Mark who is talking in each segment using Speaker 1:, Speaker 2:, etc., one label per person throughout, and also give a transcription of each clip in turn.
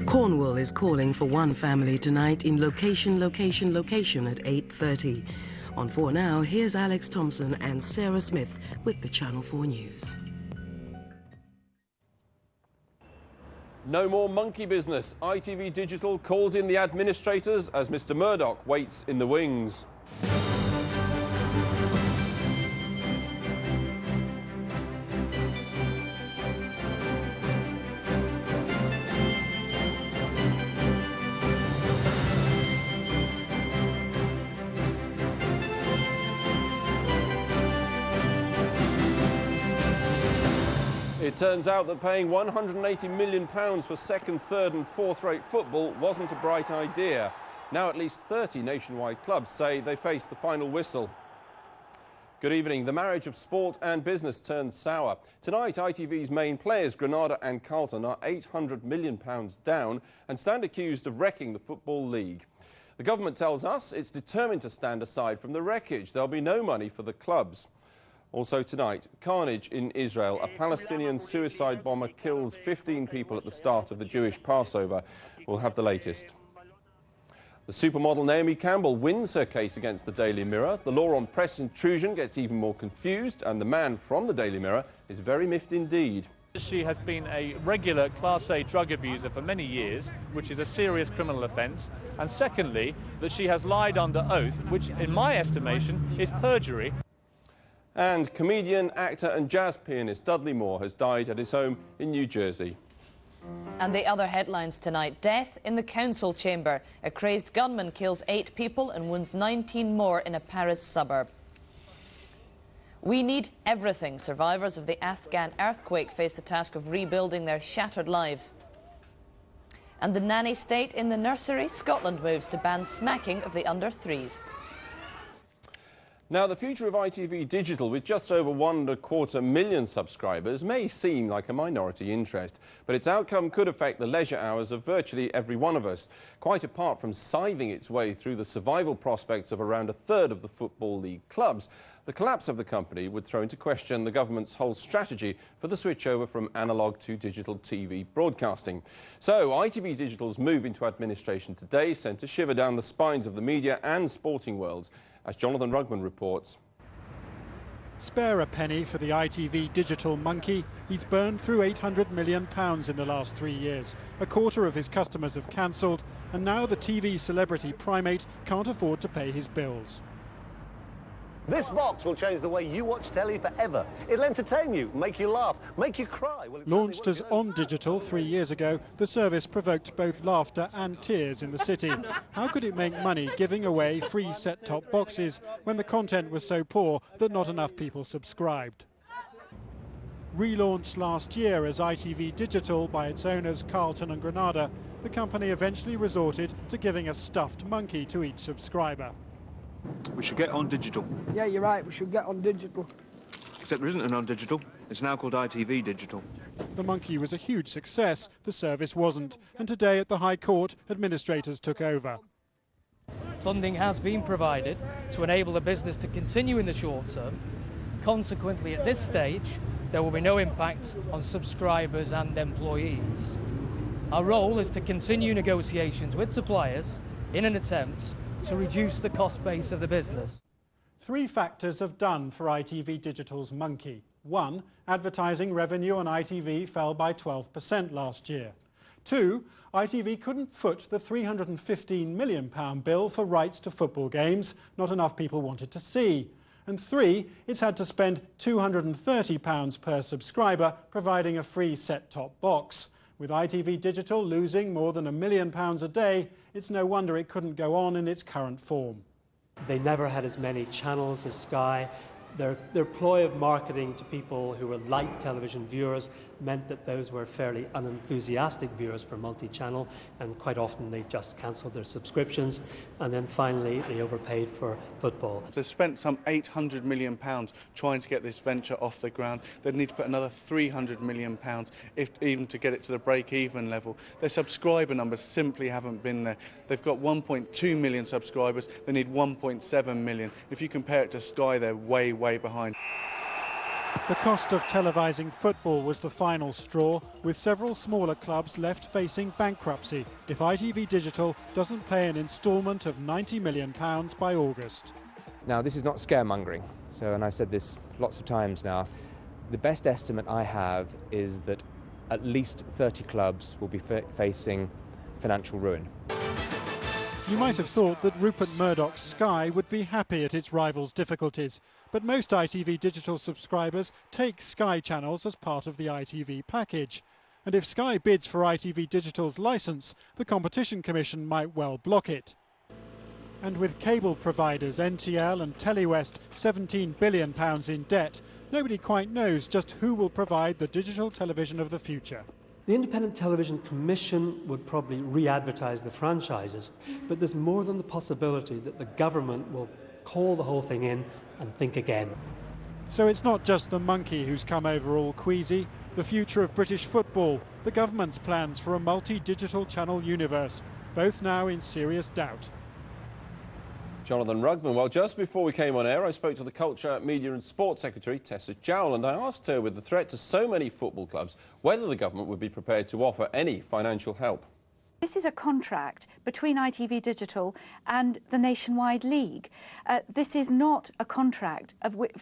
Speaker 1: Cornwall is calling for one family tonight in location at 8:30. On 4 Now, here's Alex Thompson and Sarah Smith with the Channel 4 News.
Speaker 2: No more monkey business. ITV Digital calls in the administrators as Mr. Murdoch waits in the wings. It turns out that paying £180 million for second, third and fourth-rate football wasn't a bright idea. Now at least 30 nationwide clubs say they face the final whistle. Good evening. The marriage of sport and business turns sour. Tonight, ITV's main players, Granada and Carlton, are £800 million down and stand accused of wrecking the Football League. The government tells us it's determined to stand aside from the wreckage. There'll be no money for the clubs. Also tonight, carnage in Israel. A Palestinian suicide bomber kills 15 people at the start of the Jewish Passover. We'll have the latest. The supermodel Naomi Campbell wins her case against the Daily Mirror. The law on press intrusion gets even more confused, and the man from the Daily Mirror is very miffed indeed.
Speaker 3: She has been a regular Class A drug abuser for many years, which is a serious criminal offence. And secondly, that she has lied under oath, which in my estimation is perjury.
Speaker 2: And comedian, actor and jazz pianist Dudley Moore has died at his home in New Jersey.
Speaker 4: And the other headlines tonight: death in the council chamber. A crazed gunman kills 8 people and wounds 19 more in a Paris suburb. We need everything. Survivors of the Afghan earthquake face the task of rebuilding their shattered lives. And the nanny state in the nursery. Scotland moves to ban smacking of the under-3s.
Speaker 2: Now, the future of ITV Digital, with just over 1.25 million subscribers, may seem like a minority interest, but its outcome could affect the leisure hours of virtually every one of us, quite apart from scything its way through the survival prospects of around a third of the Football League clubs. The collapse of the company would throw into question the government's whole strategy for the switchover from analogue to digital TV broadcasting. So, ITV Digital's move into administration today sent a shiver down the spines of the media and sporting worlds, as Jonathan Rugman reports.
Speaker 5: Spare a penny for the ITV Digital monkey. He's burned through £800 million in the last 3 years. A quarter of his customers have cancelled, and now the TV celebrity primate can't afford to pay his bills.
Speaker 6: This box will change the way you watch telly forever. It'll entertain you, make you laugh, make you cry. Well,
Speaker 5: launched as On Digital 3 years ago, the service provoked both laughter and tears in the city. How could it make money giving away free set-top boxes when the content was so poor that not enough people subscribed? Relaunched last year as ITV Digital by its owners Carlton and Granada, the company eventually resorted to giving a stuffed monkey to each subscriber.
Speaker 7: We should get on digital.
Speaker 8: Yeah, you're right, we should get on digital.
Speaker 7: Except there isn't an on digital. It's now called ITV Digital.
Speaker 5: The monkey was a huge success. The service wasn't. And today at the High Court, administrators took over.
Speaker 9: Funding has been provided to enable the business to continue in the short term. Consequently, at this stage, there will be no impact on subscribers and employees. Our role is to continue negotiations with suppliers in an attempt to reduce the cost base of the business.
Speaker 5: 3 factors have done for ITV Digital's monkey. 1, advertising revenue on ITV fell by 12% last year. 2, ITV couldn't foot the £315 million bill for rights to football games not enough people wanted to see. And 3, it's had to spend £230 per subscriber providing a free set-top box. With ITV Digital losing more than £1 million a day, it's no wonder it couldn't go on in its current form.
Speaker 10: They never had as many channels as Sky. Their ploy of marketing to people who were light television viewers meant that those were fairly unenthusiastic viewers for multi-channel, and quite often they just cancelled their subscriptions. And then finally they overpaid for football.
Speaker 11: They've spent some £800 million trying to get this venture off the ground. They'd need to put another £300 million even to get it to the break-even level. Their subscriber numbers simply haven't been there. They've got 1.2 million subscribers. They need 1.7 million. If you compare it to Sky, they're way behind.
Speaker 5: The cost of televising football was the final straw, with several smaller clubs left facing bankruptcy if ITV Digital doesn't pay an instalment of £90 million by August.
Speaker 12: Now, this is not scaremongering, and I've said this lots of times now. The best estimate I have is that at least 30 clubs will be facing financial ruin.
Speaker 5: You might have thought that Rupert Murdoch's Sky would be happy at its rivals' difficulties, but most ITV Digital subscribers take Sky channels as part of the ITV package. And if Sky bids for ITV Digital's licence, the Competition Commission might well block it. And with cable providers NTL and Telewest £17 billion in debt, nobody quite knows just who will provide the digital television of the future.
Speaker 10: The Independent Television Commission would probably re-advertise the franchises, but there's more than the possibility that the government will call the whole thing in and think again.
Speaker 5: So it's not just the monkey who's come over all queasy. The future of British football, the government's plans for a multi-digital channel universe, both now in serious doubt.
Speaker 2: Jonathan Rugman. Well, just before we came on air, I spoke to the Culture, Media and Sports Secretary, Tessa Jowell, and I asked her, with the threat to so many football clubs, whether the government would be prepared to offer any financial help.
Speaker 13: This is a contract between ITV Digital and the Nationwide League. This is not a contract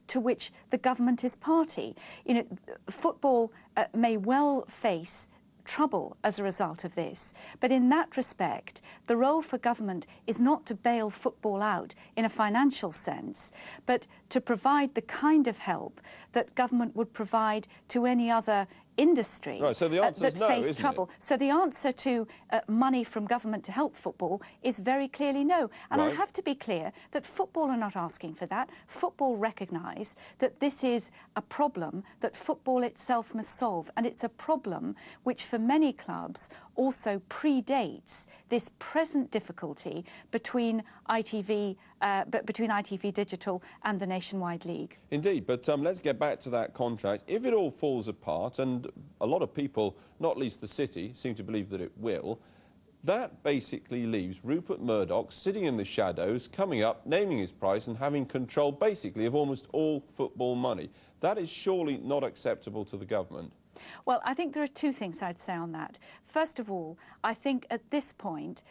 Speaker 13: to which the government is party. You know, football may well face trouble as a result of this, but in that respect the role for government is not to bail football out in a financial sense, but to provide the kind of help that government would provide to any other industry
Speaker 2: right, so the answer
Speaker 13: that
Speaker 2: is no,
Speaker 13: face
Speaker 2: isn't
Speaker 13: trouble.
Speaker 2: it?
Speaker 13: So the answer to money from government to help football is very clearly no. And
Speaker 2: right.
Speaker 13: I have to be clear that football are not asking for that. Football recognise that this is a problem that football itself must solve, and it's a problem which for many clubs also predates this present difficulty between ITV Digital and the Nationwide League.
Speaker 2: Indeed, but let's get back to that contract. If it all falls apart, and a lot of people, not least the City, seem to believe that it will, that basically leaves Rupert Murdoch sitting in the shadows, coming up, naming his price and having control basically of almost all football money. That is surely not acceptable to the government.
Speaker 13: Well, I think there are two things I'd say on that. First of all, I think at this point,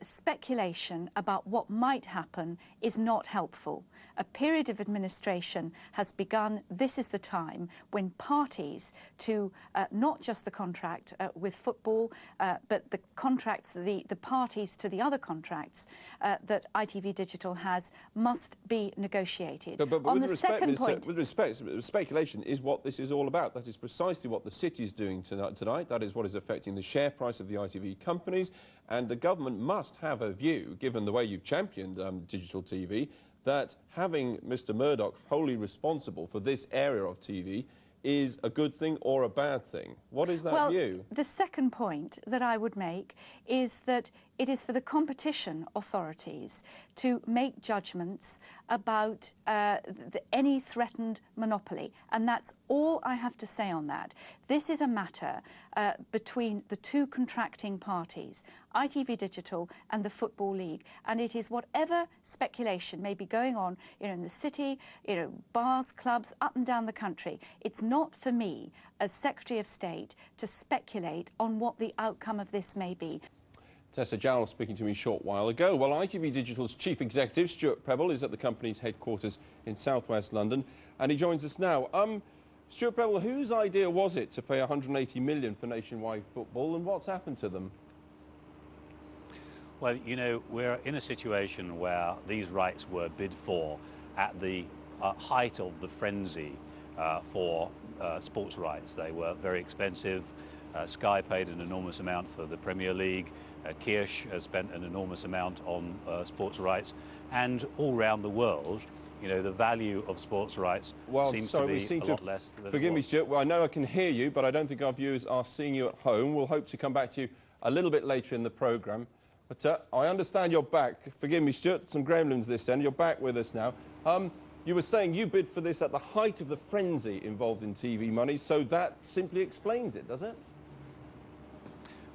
Speaker 13: speculation about what might happen is not helpful. A period of administration has begun. This is the time when parties to not just the contract with football, but the contracts, the parties to the other contracts that ITV Digital has must be negotiated.
Speaker 2: But
Speaker 13: on
Speaker 2: with
Speaker 13: the
Speaker 2: respect,
Speaker 13: second
Speaker 2: Minister,
Speaker 13: point,
Speaker 2: with respect, speculation is what this is all about. That is precisely what the City is doing tonight. That is what is affecting the share price of the ITV companies, and the government must have a view, given the way you've championed digital TV, that having Mr. Murdoch wholly responsible for this area of TV is a good thing or a bad thing. What is that view?
Speaker 13: The second point that I would make is that it is for the competition authorities to make judgments about any threatened monopoly, and that's all I have to say on that. This is a matter between the two contracting parties, ITV Digital and the Football League, and it is whatever speculation may be going on, in the City, bars, clubs, up and down the country. It's not for me as Secretary of State to speculate on what the outcome of this may be.
Speaker 2: Tessa Jowell speaking to me a short while ago. Well, ITV Digital's Chief Executive, Stuart Prebble, is at the company's headquarters in southwest London, and he joins us now. Stuart Prebble, whose idea was it to pay £180 million for Nationwide football, and what's happened to them?
Speaker 14: Well, we're in a situation where these rights were bid for at the height of the frenzy for sports rights. They were very expensive. Sky paid an enormous amount for the Premier League. Kirsch has spent an enormous amount on sports rights. And all around the world, the value of sports rights seems to be a lot less than
Speaker 2: Forgive me, Stuart. Well, I know I can hear you, but I don't think our viewers are seeing you at home. We'll hope to come back to you a little bit later in the programme. But I understand you're back. Forgive me, Stuart, some gremlins this end. You're back with us now. You were saying you bid for this at the height of the frenzy involved in TV money, so that simply explains it, does it?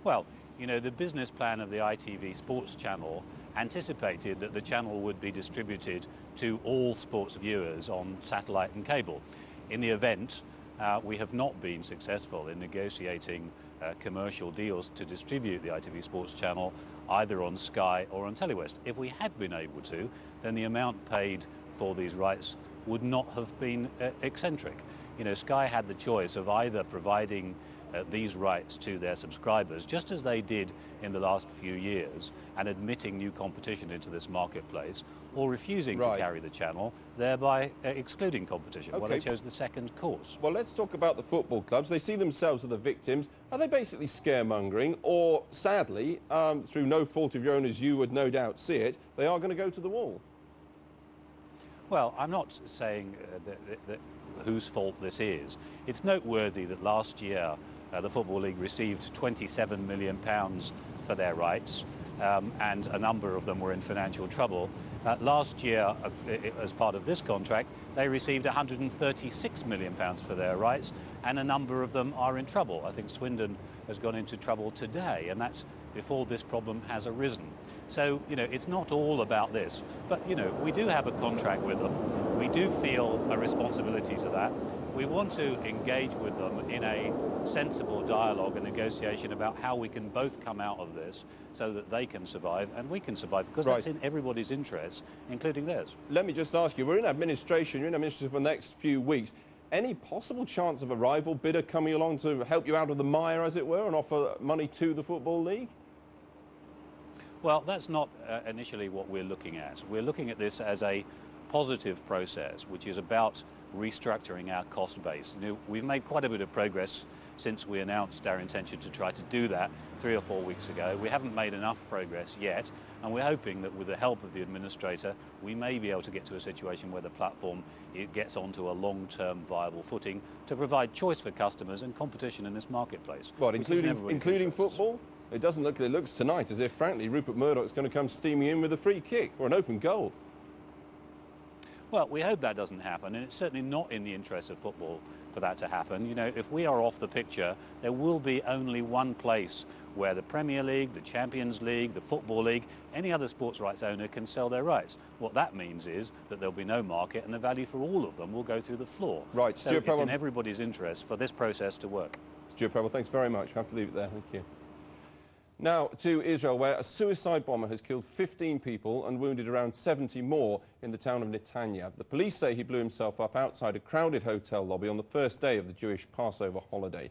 Speaker 14: Well, the business plan of the ITV Sports Channel anticipated that the channel would be distributed to all sports viewers on satellite and cable. in the event we have not been successful in negotiating commercial deals to distribute the ITV Sports channel either on Sky or on Telewest. If we had been able to, then the amount paid for these rights would not have been eccentric. You know, Sky had the choice of either providing these rights to their subscribers, just as they did in the last few years, and admitting new competition into this marketplace, or refusing to carry the channel, thereby excluding competition. Well, they chose the second course.
Speaker 2: Well, let's talk about the football clubs. They see themselves as the victims. Are they basically scaremongering, or sadly, through no fault of your own, as you would no doubt see it, they are going to go to the wall?
Speaker 14: Well, I'm not saying that whose fault this is. It's noteworthy that last year the Football League received £27 million for their rights, and a number of them were in financial trouble. Last year, as part of this contract, they received £136 million for their rights, and a number of them are in trouble. I think Swindon has gone into trouble today, and that's before this problem has arisen. So, you know, it's not all about this. But, you know, we do have a contract with them. We do feel a responsibility to that. We want to engage with them in a sensible dialogue and negotiation about how we can both come out of this so that they can survive and we can survive, because that's in everybody's interest, including theirs.
Speaker 2: Let me just ask you, we're in administration, you're in administration for the next few weeks. Any possible chance of a rival bidder coming along to help you out of the mire, as it were, and offer money to the Football League?
Speaker 14: Well, that's not initially what we're looking at. We're looking at this as a positive process, which is about restructuring our cost base. You know, we've made quite a bit of progress since we announced our intention to try to do that 3 or 4 weeks ago. We haven't made enough progress yet, and we're hoping that with the help of the administrator, we may be able to get to a situation where the platform gets onto a long-term viable footing to provide choice for customers and competition in this marketplace.
Speaker 2: What, including football? It doesn't look, it looks tonight as if, frankly, Rupert Murdoch's going to come steaming in with a free kick or an open goal.
Speaker 14: Well, we hope that doesn't happen, and it's certainly not in the interest of football for that to happen. You know, if we are off the picture, there will be only one place where the Premier League, the Champions League, the Football League, any other sports rights owner can sell their rights. What that means is that there'll be no market, and the value for all of them will go through the floor.
Speaker 2: Right,
Speaker 14: so
Speaker 2: Stuart
Speaker 14: it's in everybody's interest for this process to work.
Speaker 2: Stuart Prebble, thanks very much. I have to leave it there. Thank you. Now to Israel, where a suicide bomber has killed 15 people and wounded around 70 more in the town of Netanya. The police say he blew himself up outside a crowded hotel lobby on the first day of the Jewish Passover holiday.